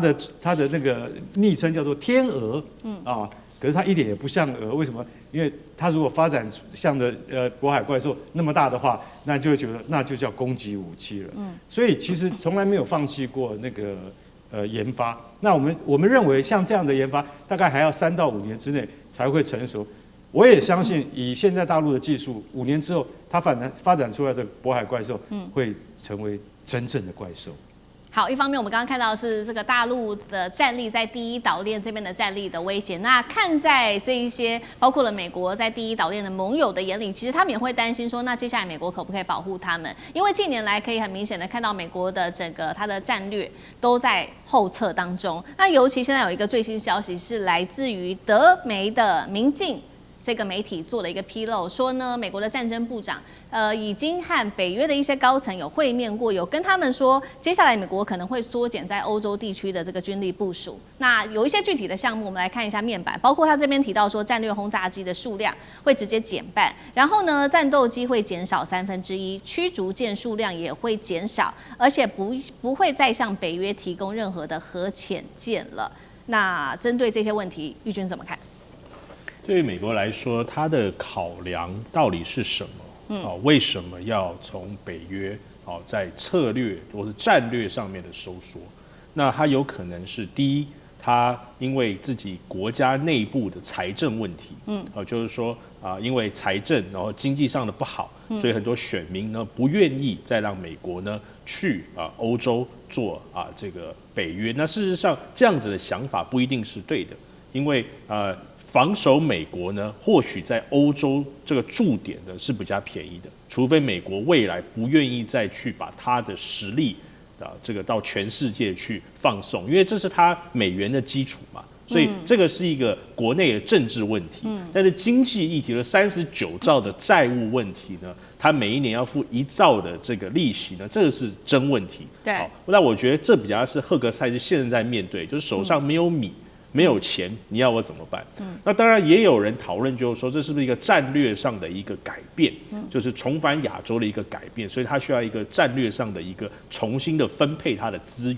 的那個昵稱叫做天鵝，可是它一點也不像鵝，為什麼？因為它如果發展像的渤海怪獸那麼大的話，那就會覺得那就叫攻擊武器了。所以其實從來沒有放棄過那個研發。那我們認為像這樣的研發，大概還要3到5年之內才會成熟。我也相信，以現在大陸的技術，5年之後，它發展出來的渤海怪獸，會成為真正的怪獸。
好，一方面我们刚刚看到的是这個大陸的戰力在第一島鏈這邊的戰力的威脅，那看在這一些包括了美國在第一島鏈的盟友的眼裡，其實他們也會擔心說，那接下來美國可不可以保護他們？因為近年來可以很明顯的看到美國的整個它的戰略都在後撤當中。那尤其現在有一個最新消息是來自於德媒的明鏡這個媒體做了一個披露，說呢，美國的戰爭部長已經和北約的一些高層有會面過，有跟他們說，接下來美國可能會縮減在歐洲地區的這個軍力部署。那有一些具體的項目，我們來看一下面板，包括他這邊提到說，戰略轟炸機的數量會直接減半，然後呢，戰鬥機會減少1/3，驅逐艦數量也會減少，而且不會再向北約提供任何的核潛艦了。那針對這些問題，玉君怎麼看？
對於美國來說，它的考量到底是什麼？為什麼要從北約在策略或是戰略上面的收縮？那它有可能是第一，它因為自己國家內部的財政問題，就是說因為財政然後經濟上的不好，所以很多選民呢不願意再讓美國呢去歐洲做這個北約。那事實上這樣子的想法不一定是對的，因為防守美國呢，或許在歐洲這個駐點呢是比較便宜的，除非美國未來不願意再去把它的實力這個到全世界去放送，因為這是它美元的基礎嘛，所以這個是一個國內的政治問題。但是經濟議題的39兆的債務問題呢，它每一年要付1兆的這個利息呢，這個是真問題。
對，
那我覺得這比較是赫格塞斯現在在面對，就是手上沒有米。沒有錢，你要我怎麼辦？那當然也有人討論，就是說這是不是一個戰略上的一個改變，就是重返亞洲的一個改變，所以它需要一個戰略上的一個重新的分配它的資源。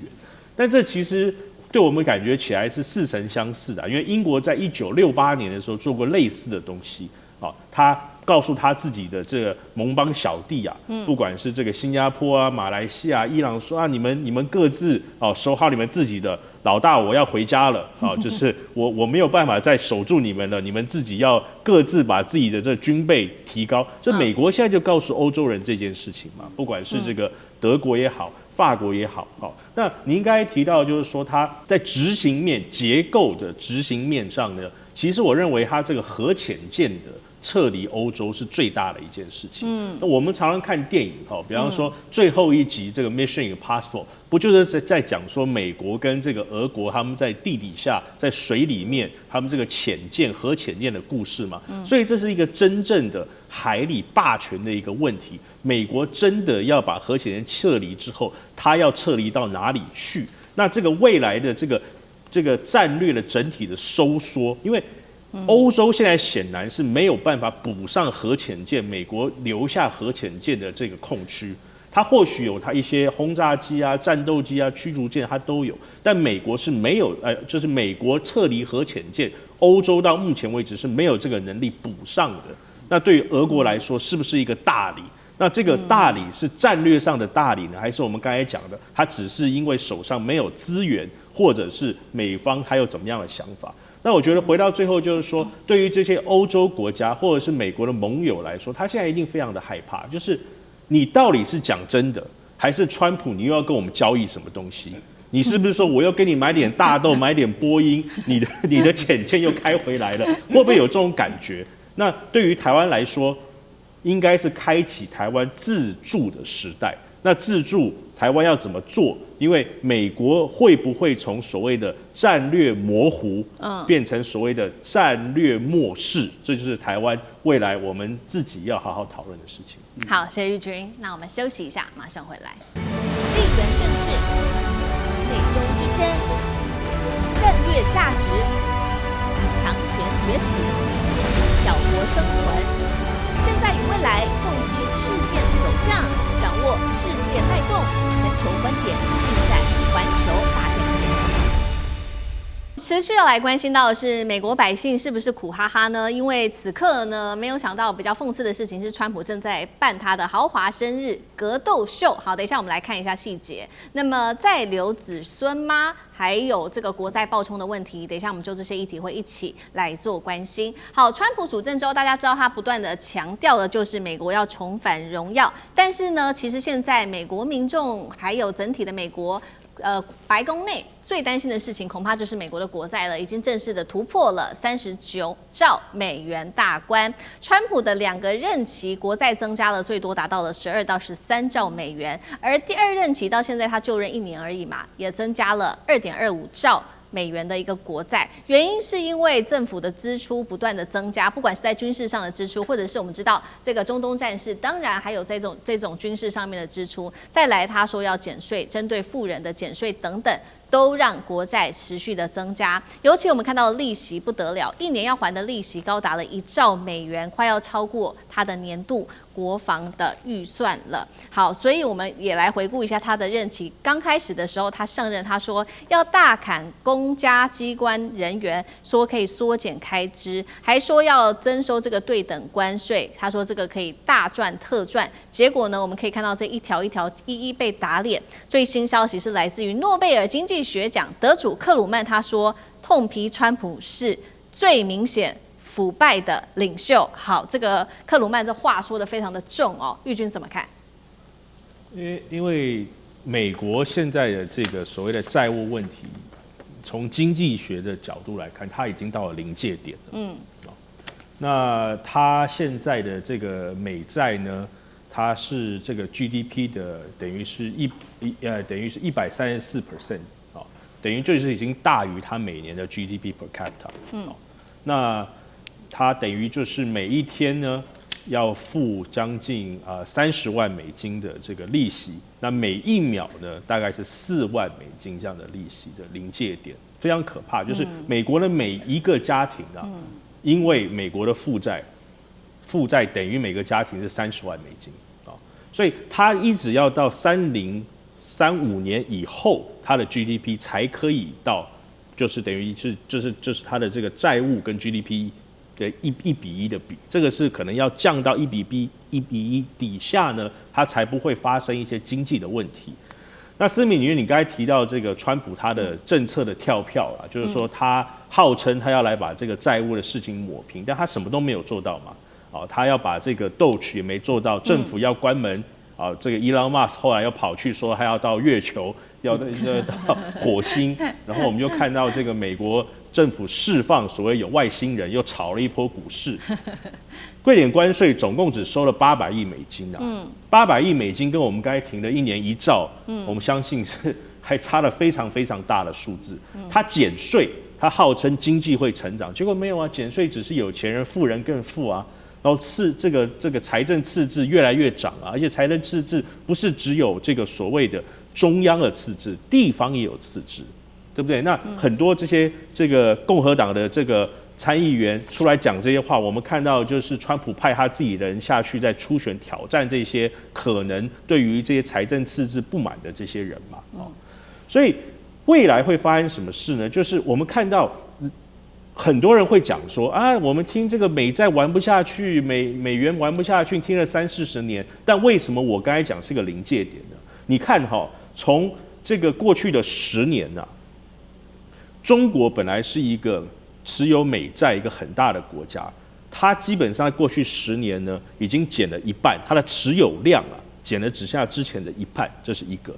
但這其實對我們感覺起來是似曾相識的，因為英國在1968年的時候做過類似的東西啊，他告訴他自己的這個盟邦小弟啊，不管是這個新加坡啊、馬來西亞、伊朗，說你們各自守好你們自己的。老大，我要回家了啊！就是我沒有辦法再守住你們了，你們自己要各自把自己的這軍備提高。這美國現在就告訴歐洲人這件事情嘛，不管是這個德國也好，法國也好，那你應該提到就是說，它在執行面結構的執行面上呢，其實我認為它這個核潛艦的撤離歐洲是最大的一件事情。那我們常常看電影比方說最後一集這個 Mission Impossible， 不就是在講說美國跟這個俄國他們在地底下在水裡面他們這個潛艦核潛艦的故事嘛？所以這是一個真正的海裡霸權的一個問題。美國真的要把核潛艦撤離之後，它要撤離到哪裡去？那這個未來的這個戰略的整體的收縮，因為歐洲現在顯然是沒有辦法補上核潛艦，美國留下核潛艦的這個空區。它或許有它一些轟炸機啊、戰鬥機啊、驅逐艦，它都有，但美國是沒有，就是美國撤離核潛艦，歐洲到目前為止是沒有這個能力補上的。那對於俄國來說，是不是一個大禮？那這個大禮是戰略上的大禮呢，還是我們剛才講的，它只是因為手上沒有資源，或者是美方還有怎麼樣的想法？那我覺得回到最後就是說，對於這些歐洲國家或者是美國的盟友來說，他現在一定非常的害怕，就是你到底是講真的，還是川普你又要跟我們交易什麼東西？你是不是說我要給你買點大豆，買點波音，你的潛艦又開回來了？會不會有這種感覺？那對於台灣來說，應該是開啟台灣自助的時代。那自助台灣要怎麼做？因為美國會不會從所謂的戰略模糊，變成所謂的戰略漠視？這就是台灣未來我們自己要好好討論的事情。
好，謝謝玉君。那我們休息一下，馬上回来。地緣政治、美中之爭、戰略價值、強權崛起、小國生存。現在與未來，洞悉事件走向，掌握世界脈動，全球觀點，盡在環球大戰線。持續要來關心到的是美國百姓是不是苦哈哈呢？因為此刻呢，沒有想到比較諷刺的事情是，川普正在辦他的豪華生日格鬥秀。好，等一下我們來看一下細節。那麼再留子孫嗎？還有這個國債暴衝的問題，等一下我們就這些議題會一起來做關心。好，川普主政之後，大家知道他不斷的強調的就是美國要重返榮耀，但是呢，其實現在美國民眾還有整體的美國。白宮內最擔心的事情，恐怕就是美國的國債了，已經正式的突破了39兆美元大關。川普的2個任期國債增加了最多達到了12到13兆美元，而第2任期到現在他就任1年而已嘛，也增加了2.25兆美元的一個國債，原因是因為政府的支出不斷的增加，不管是在軍事上的支出，或者是我們知道這個中東戰事，當然還有這種軍事上面的支出。再來，他說要減稅，針對富人的減稅等等，都讓國債持續的增加。尤其我們看到利息不得了，1年要還的利息高達了1兆美元，快要超過他的年度國防的預算了。好，所以我們也來回顧一下他的任期。剛開始的時候，他上任，他說要大砍公家機關人員，說可以縮減開支，還說要徵收這個對等關稅。他說這個可以大賺特賺。結果呢，我們可以看到這一條一條一一被打臉。最新消息是來自於諾貝爾經濟學獎得主克魯曼，他說痛批川普是最明顯腐敗的領袖。好，這個克魯曼這話說得非常的重哦，玉君怎麼看？
因為美國現在的這個所謂的債務問題，從經濟學的角度來看，它已經到了臨界點了。那它現在的這個美債呢，它是這個 GDP 的等於是134%。等於就是已經大於它每年的 GDP per capita。那它等於就是每一天呢要付將近30萬美金的這個利息，那每1秒呢大概是4萬美金這樣的利息的臨界點，非常可怕。就是美國的每一個家庭啊，因為美國的負債等於每個家庭是30萬美金啊，所以它一直要到35年以後，它的 GDP 才可以到，就是等於是就是它的這個債務跟 GDP 的1比1的比，這個是可能要降到1比1底下呢，它才不會發生一些經濟的問題。那思敏女，你剛才提到這個川普他的政策的跳票啊，就是說他號稱他要來把這個債務的事情抹平，但他什麼都沒有做到嘛，他要把這個 Doge 也沒做到，政府要關門。這個 Elon Musk 後來又跑去說他要到月球，要到火星，然後我們又看到這個美國政府釋放所謂有外星人，又炒了一波股市。貴點關稅總共只收了800億美金啊，800億美金跟我們剛才停的1年1兆，我們相信是還差了非常非常大的數字。他減稅，他號稱經濟會成長，結果沒有啊，減稅只是有錢人富人更富啊。然後這個財政赤字越來越漲啊，而且財政赤字不是只有這個所謂的中央的赤字，地方也有赤字，對不對？那很多這個共和黨的這個參議員出來講這些話，我們看到就是川普派他自己人下去在初選挑戰這些可能對於這些財政赤字不滿的這些人嘛，所以未來會發生什麼事呢？就是我們看到。很多人會講說啊，我們聽這個美債玩不下去，美元玩不下去，聽了30-40年，但為什麼我剛才講是個臨界點呢？你看哈，從這個過去的10年啊，中國本來是一個持有美債一個很大的國家，它基本上在過去10年呢，已經減了一半，它的持有量啊，減了只剩下之前的一半，這是一個。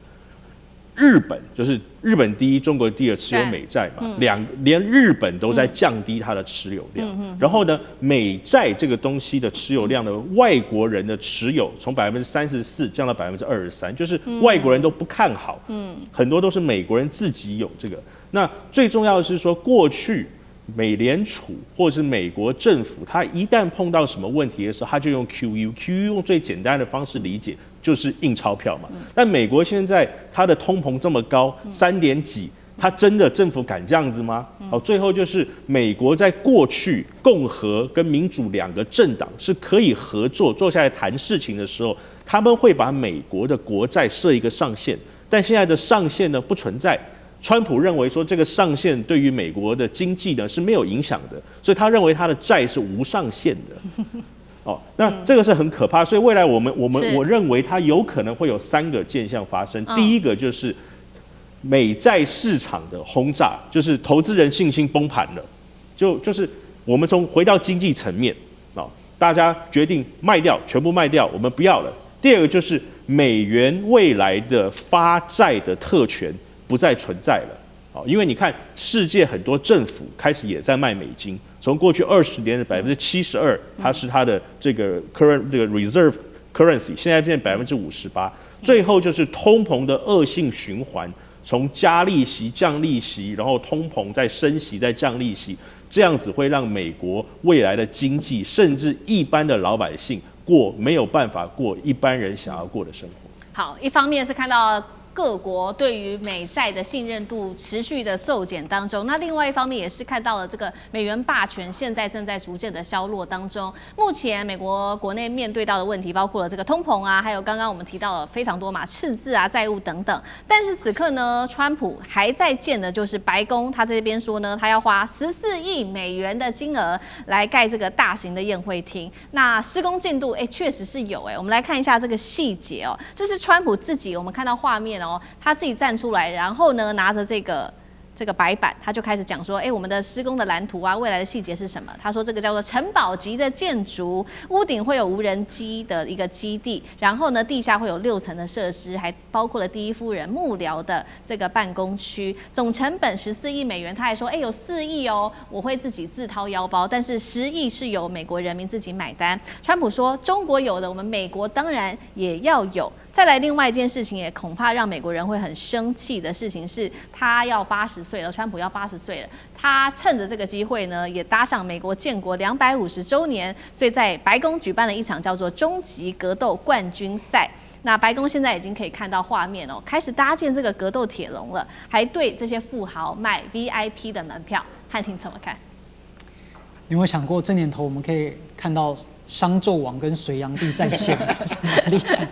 日本就是日本第一，中國第二持有美債嘛，連日本都在降低它的持有量。然後呢，美債这個東西的持有量的外國人的持有從34%降到23%，就是外國人都不看好。很多都是美國人自己有這個。那最重要的是說，過去美聯儲或者是美國政府，它一旦碰到什麼問題的時候，它就用 QE 用最簡單的方式理解，就是印鈔票嘛。但美國現在它的通膨這麼高，3點幾，它真的政府敢這樣子嗎？最後就是美國在過去共和跟民主兩個政黨是可以合作坐下來談事情的時候，他們會把美國的國債設一個上限，但現在的上限呢不存在。川普認為說這個上限對於美國的經濟呢是沒有影響的，所以他認為他的債是無上限的。那這個是很可怕，所以未來我認為它有可能會有3個現象發生。第一個就是美債市場的轟炸，就是投資人信心崩盤了，就是我們回到經濟層面大家決定賣掉，全部賣掉，我們不要了。第二個就是美元未來的發債的特權不再存在了，因為你看世界很多政府開始也在賣美金，從過去20年的72%，它是它的這個 reserve currency， 現在變58%，最後就是通膨的惡性循環，從加利息、降利息，然後通膨再升息、再降利息，這樣子會讓美國未來的經濟，甚至一般的老百姓沒有辦法過一般人想要過的生活。
好，一方面是看到各國對於美債的信任度持續的驟減當中，那另外一方面也是看到了這個美元霸權現在正在逐漸的削弱當中。目前美國國內面對到的問題包括了這個通膨啊，還有剛剛我們提到了非常多嘛，赤字啊、債務等等。但是此刻呢，川普還在建的就是白宮，他這邊說呢，他要花14億美元的金額來蓋這個大型的宴會廳。那施工進度確實是有我們來看一下這個細節哦，這是川普自己，我們看到畫面他自己站出來，然後呢拿着這個白板，他就開始講說，我們的施工的藍圖啊，未來的細節是什麼？他說這個叫做城堡級的建築，屋頂會有無人機的一個基地，然後呢地下會有6層的設施，還包括了第一夫人幕僚的這個辦公區，總成本14億美元。他還說，有4億我會自己自掏腰包，但是10億是由美國人民自己買單。川普說，中國有的，我們美國當然也要有。再來，另外一件事情也恐怕讓美國人會很生氣的事情是，他要80歲了，川普要80歲了，他趁着這個機會呢，也搭上美國建國250週年，所以在白宮舉辦了一場叫做終極格鬥冠軍賽。那白宮現在已經可以看到畫面開始搭建這個格鬥鐵籠了，還對這些富豪賣 VIP 的門票。漢庭怎麼看？
有沒有想過，這年頭我們可以看到商紂王跟隋煬帝在線，很厲害。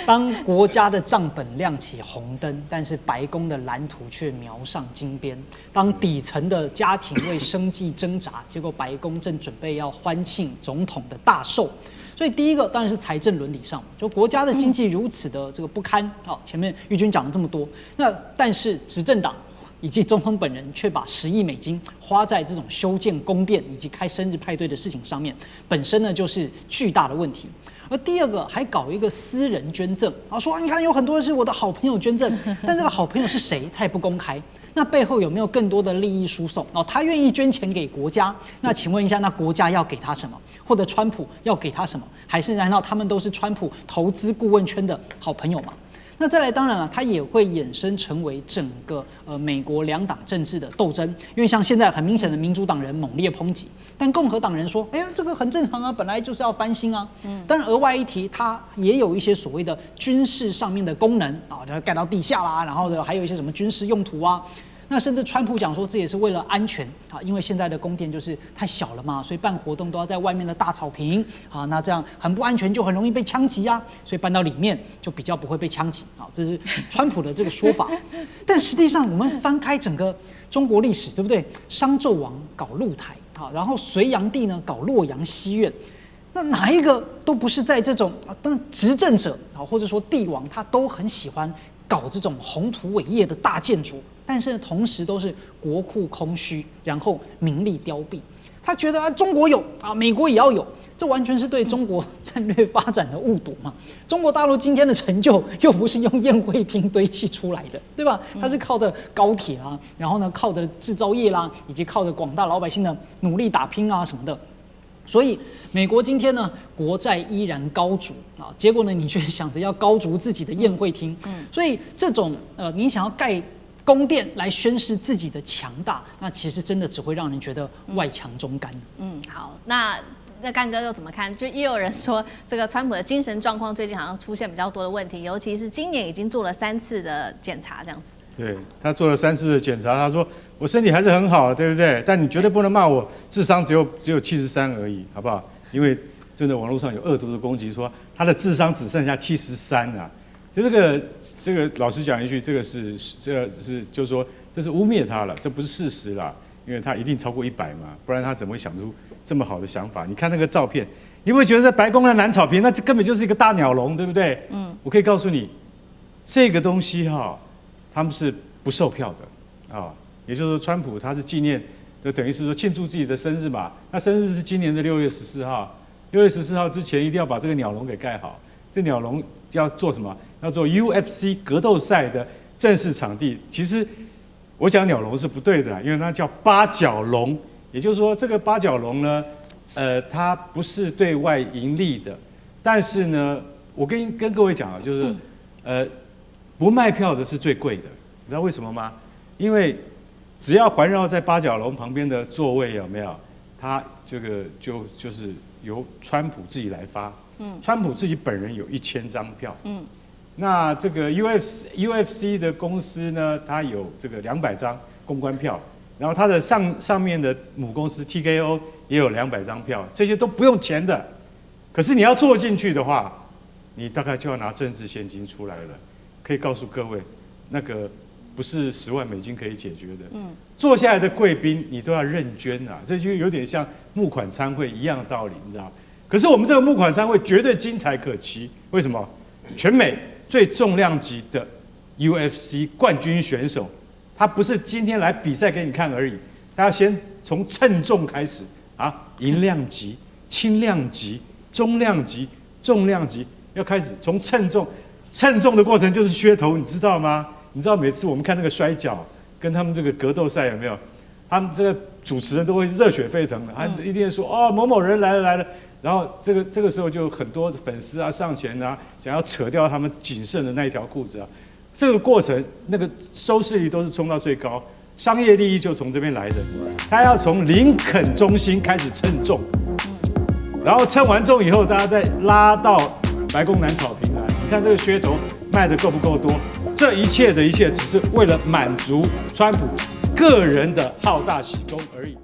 當國家的賬本亮起紅燈，但是白宮的藍圖卻描上金邊。當底層的家庭為生計掙扎，結果白宮正準備要歡慶總統的大壽。所以第一個當然是財政倫理上，就國家的經濟如此的這個不堪。好，前面玉君講了這麼多，那但是執政黨以及總統本人卻把10億美金花在這種修建宮殿以及開生日派對的事情上面，本身呢就是巨大的問題。而第二個還搞一個私人捐贈，說你看有很多人是我的好朋友捐贈，但這個好朋友是誰，他也不公開。那背後有沒有更多的利益輸送？他願意捐錢給國家，那請問一下，那國家要給他什麼？或者川普要給他什麼？還是難道他們都是川普投資顧問圈的好朋友嗎？那再來，當然了，它也會衍生成為整個美國兩黨政治的鬥爭，因為像現在很明顯的民主黨人猛烈抨擊，但共和黨人說，哎呀，這個很正常啊，本來就是要翻新啊。當然額外一提，它也有一些所謂的軍事上面的功能啊，蓋到地下啦，然後呢還有一些什麼軍事用途啊。那甚至川普講說，這也是為了安全啊，因為現在的宮殿就是太小了嘛，所以辦活動都要在外面的大草坪啊，那這樣很不安全，就很容易被槍擊啊，所以搬到裡面就比較不會被槍擊啊，這是川普的這個說法。但實際上，我們翻開整個中國歷史，對不對？商紂王搞露台啊，然後隋煬帝呢搞洛陽西苑，那哪一個都不是在這種當執政者啊，或者說帝王，他都很喜歡搞這種宏圖偉業的大建築，但是同時都是國庫空虛，然後民力凋敝。他覺得中國有啊，美國也要有，這完全是對中國戰略發展的誤讀嘛。中國大陸今天的成就又不是用宴會廳堆砌出來的，對吧？它是靠着高鐵啦，然後呢靠着製造業啦，以及靠着廣大老百姓的努力打拼啊什麼的。所以美國今天呢，國債依然高築啊，結果呢，你卻想着要高築自己的宴會廳。所以這種你想要蓋宮殿來宣示自己的強大，那其實真的只會讓人覺得外強中乾。
好，那幹哥又怎麼看？就也有人說，這個川普的精神狀況最近好像出現比較多的問題，尤其是今年已經做了3次的檢查，這樣子。
對，他做了3次的檢查，他說我身體還是很好，对不对？但你絕對不能罵我智商只有73而已，好不好？因為真的網絡上有惡毒的攻擊說他的智商只剩下73啊。就这個老實講一句，這是就是說這是污衊他了，這不是事實啦，因為他一定超過100嘛，不然他怎麼會想出這麼好的想法？你看那個照片，你會覺得在白宮的南草坪，那這根本就是一個大鳥籠，對不對？我可以告訴你，這個東西哈，他們是不售票的啊，也就是說，川普他是紀念，就等於是說慶祝自己的生日嘛。那生日是今年的6月14號，6月14號之前一定要把這個鳥籠給蓋好。這鳥籠要做什麼？要做 UFC 格鬥賽的正式場地。其實我講鳥籠是不對的啦，因為它叫八角籠，也就是說這個八角籠呢，它不是對外盈利的，但是呢，我跟各位講啊，就是不賣票的是最貴的，你知道為什麼嗎？因為只要環繞在八角籠旁邊的座位有沒有，它這個就是由川普自己來發，川普自己本人有1000張票，那這個 UFC 的公司呢，它有這個200張公關票，然後它的上面的母公司 TKO 也有200張票，這些都不用錢的，可是你要坐進去的話，你大概就要拿政治現金出來了。可以告訴各位，那個不是10萬美金可以解決的。坐下來的貴賓你都要認捐啊，這就有點像募款餐會一樣的道理，你知道？可是我們這個募款餐會絕對精彩可期，為什麼？全美最重量級的 UFC 冠軍選手，他不是今天來比賽給你看而已，他要先從稱重開始啊，银量級、輕量級、中量級、重量級，要開始從称重。稱重的過程就是噱頭，你知道嗎？你知道每次我們看那個摔角跟他們這個格鬥賽有沒有？他們這個主持人都會熱血沸騰的，他一定說哦某某人來了，然後這個時候就很多粉絲啊上前啊，想要扯掉他們僅剩的那一條褲子啊。這個過程那個收視率都是衝到最高，商業利益就從這邊來的。他要從林肯中心開始稱重，然後稱完重以後，大家再拉到白宮南草坪來。你看這個噱頭賣得夠不夠多？這一切的一切，只是為了滿足川普個人的好大喜功而已。